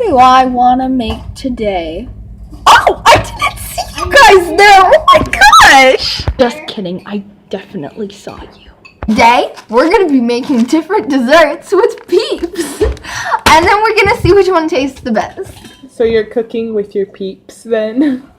do I want to make today? Oh, I didn't see you guys there. Oh my gosh. Just kidding. I definitely saw you. Today, we're going to be making different desserts with Peeps. And then we're going to see which one tastes the best. So you're cooking with your Peeps then?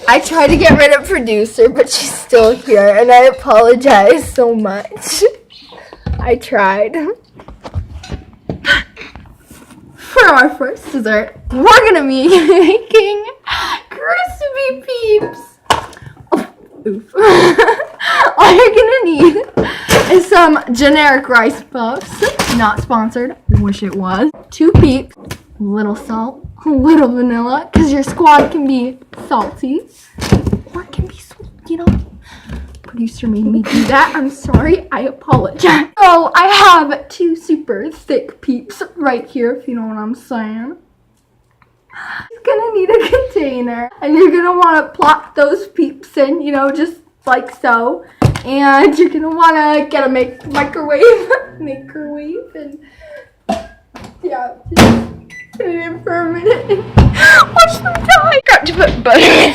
I tried to get rid of Producer, but she's still here, and I apologize so much. I tried. For our first dessert, we're gonna be making crispy Peeps. Oh, oof. All you're gonna need is some generic rice puffs, not sponsored, wish it was, 2 Peeps, a little salt, a little vanilla, because your squad can be salty, or it can be sweet, you know. Producer made me do that. I'm sorry. I apologize. So I have 2 super thick Peeps right here, if you know what I'm saying. You're gonna need a container, and you're gonna want to plop those Peeps in, you know, just like so. And you're gonna want to get a microwave, and yeah, just put it in for a minute. Watch them die. Got to put butter in.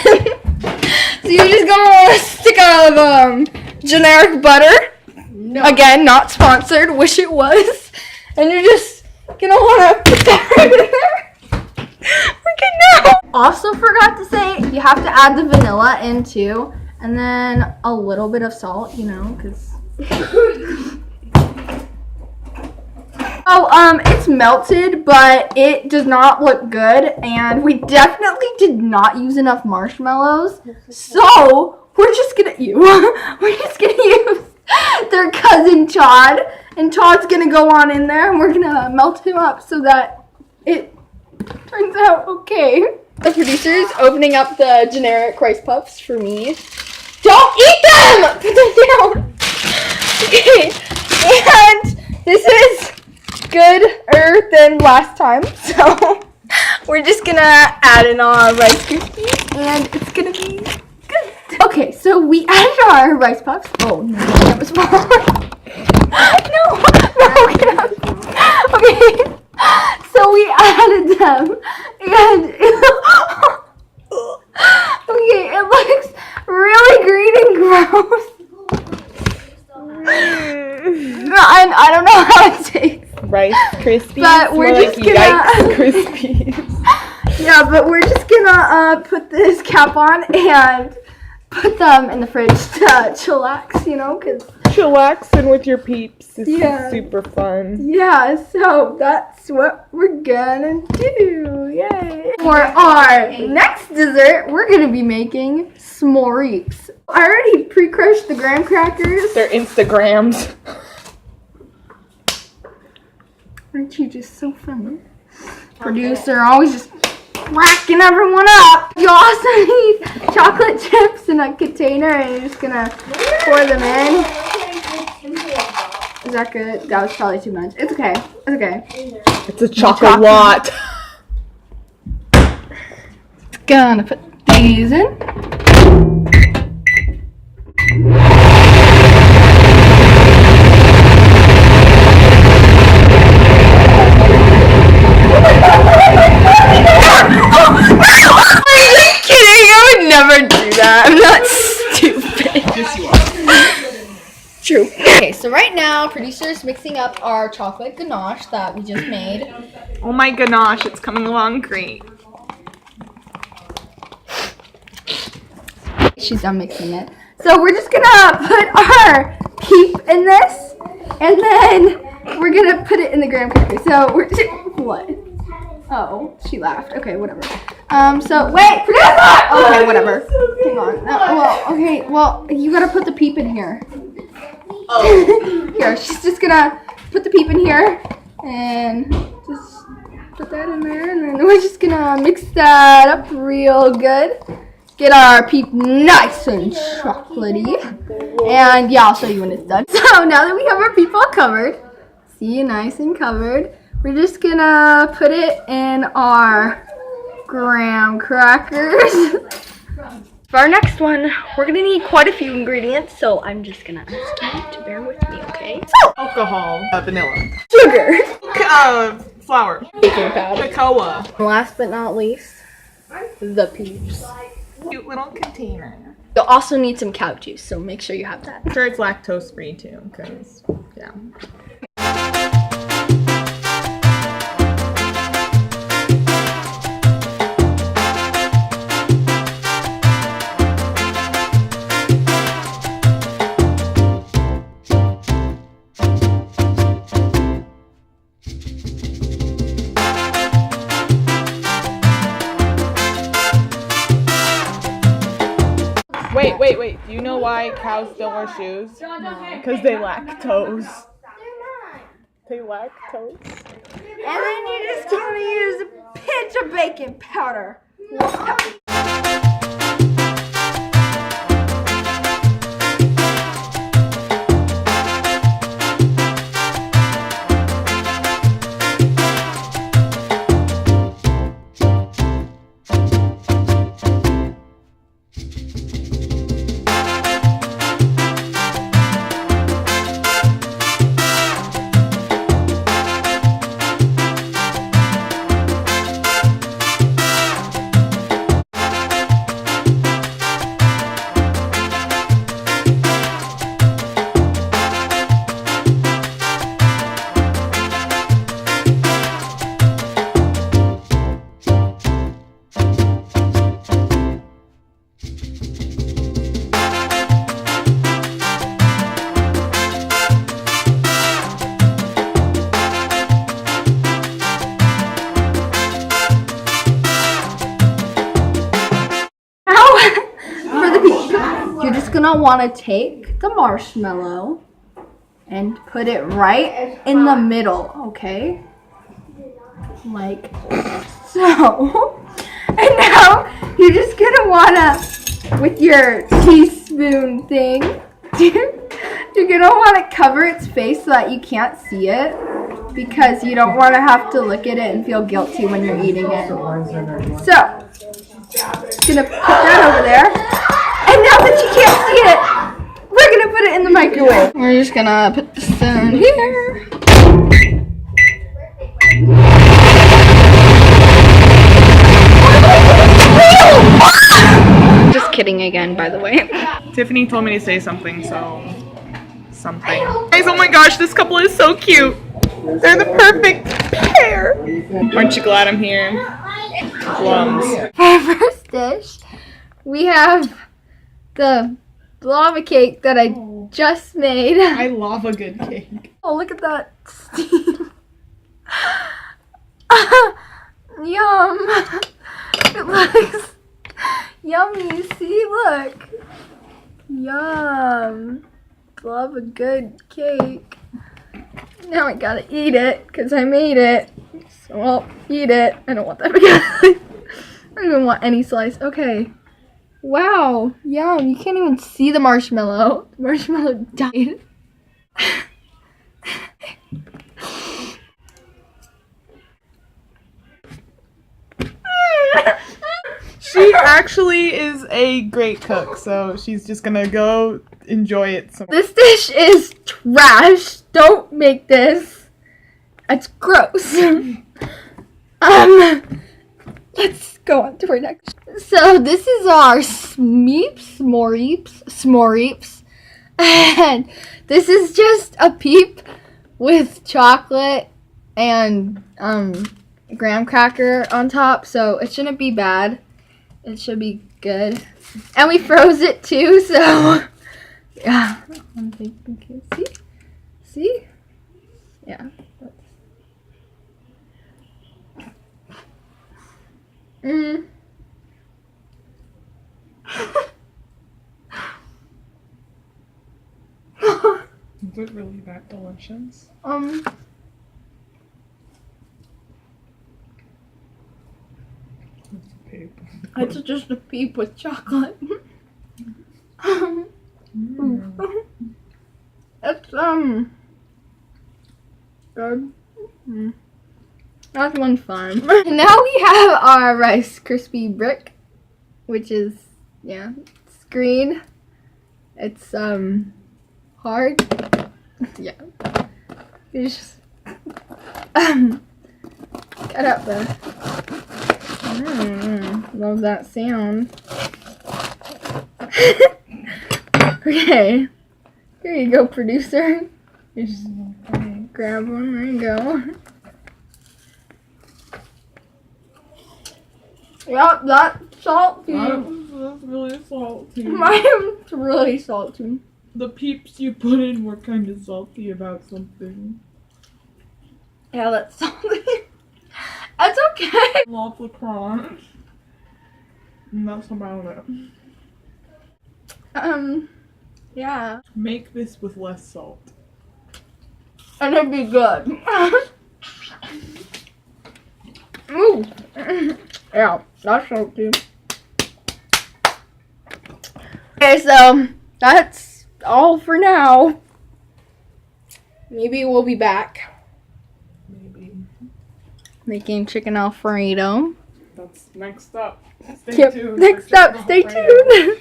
So you're just gonna want to stick of generic butter. No. Again, not sponsored. Wish it was. And you're just gonna want to put that right in there. We're good now. Also forgot to say, you have to add the vanilla in too, and then a little bit of salt, you know, because. Oh, it's melted, but it does not look good, and we definitely did not use enough marshmallows, so we're just gonna use their cousin Todd, and Todd's gonna go on in there, and we're gonna melt him up so that it turns out okay. The producer's opening up the generic rice puffs for me. Don't eat them! Put them down! Okay, and this is gooder than last time, so we're just gonna add in our Rice Krispies, and it's gonna be good. Okay, so we added our rice puffs. Oh no, that was wrong. No, get out. Okay, so we added them, and okay, it looks really green and gross. I don't know how it tastes. Rice Krispies, but we're just like gonna Krispies. Yeah, but we're just gonna put this cap on and put them in the fridge to chillax, you know, because chillaxing with your Peeps is super fun. Yeah, so that's what we're gonna do. Yay! For our next dessert, we're gonna be making s'moreeps. I already pre-crushed the graham crackers. They're Instagrams. Aren't you just so funny? Producer always just whacking everyone up. You also need chocolate chips in a container, and you're just gonna pour them in. Is that good? That was probably too much. It's okay. It's okay. It's a chocolate lot. Gonna put these in. Never do that. I'm not stupid. Yes, you are. True. Okay, so right now, producer's mixing up our chocolate ganache that we just made. Oh my ganache, it's coming along great. She's done mixing it. So we're just gonna put our Peep in this, and then we're gonna put it in the graham cracker. So we're just, what? Oh, she laughed. Okay, whatever. So wait, producer! Okay, whatever. Hang on. Well, okay. Well, you gotta put the Peep in here. Oh. Here, she's just gonna put the Peep in here, and just put that in there, and then we're just gonna mix that up real good. Get our Peep nice and chocolatey. And yeah, I'll show you when it's done. So now that we have our Peep all covered, see, nice and covered, we're just gonna put it in our graham crackers. For our next one, we're gonna need quite a few ingredients, so I'm just gonna ask you to bear with me, okay? So, alcohol, vanilla, sugar, flour, baking powder. cocoa. Last but not least, the peeps. Cute little container. You'll also need some cow juice, so make sure you have that. I'm sure it's lactose free too, because yeah. Wait. Do you know why cows don't wear shoes? Because they lack toes. They lack toes. And then you just gonna use a pinch of baking powder. You're just gonna want to take the marshmallow and put it right in the middle, okay? Like so. And now you're just gonna wanna, with your teaspoon thing, you're gonna wanna cover its face so that you can't see it, because you don't wanna have to look at it and feel guilty when you're eating it. So, gonna put that over there. And now that you can't see it, we're gonna put it in the microwave. We're just gonna put the spoon here. Just kidding again, by the way. Tiffany told me to say something, so something. Guys, oh my gosh, this couple is so cute. They're the perfect pair. Aren't you glad I'm here? Plums. For our first dish, we have the lava cake that I just made. I love a good cake. Oh, look at that steam. Yum. It looks yummy. See, look. Yum. Love a good cake. Now I gotta eat it because I made it. So I'll eat it. I don't want that big. I don't even want any slice. Okay. Wow. Yum. You can't even see the marshmallow. The marshmallow died. She actually is a great cook, so she's just gonna go enjoy it. This dish is trash. Don't make this. It's gross. Let's go on to our next. So this is our s'moreeps, and this is just a peep with chocolate and graham cracker on top. So it shouldn't be bad. It should be good. And we froze it too, so yeah. See? Yeah. Is it really that delicious? It's just a peep with chocolate. It's good. That's one fun. Now we have our Rice Krispie brick, which is it's green. It's hard. Yeah. You just Shut up, though. Love that sound. Okay. Here you go, producer. Just grab one. There you go. Yep, that's salty. That's really salty. Mine's really salty. The peeps you put in were kind of salty about something. Yeah, that's salty. That's okay. Love the crunch. And that's about it. Yeah. Make this with less salt. And it'd be good. Ooh. Yeah, that's salty. Okay, so that's all for now. Maybe we'll be back Maybe. making chicken Alfredo. That's next up. Stay Yep, tuned. next up, stay tuned.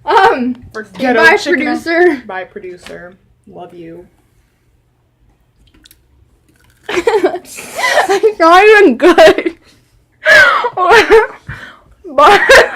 Goodbye, producer. Bye, producer. Love you. It's not even good. Bye.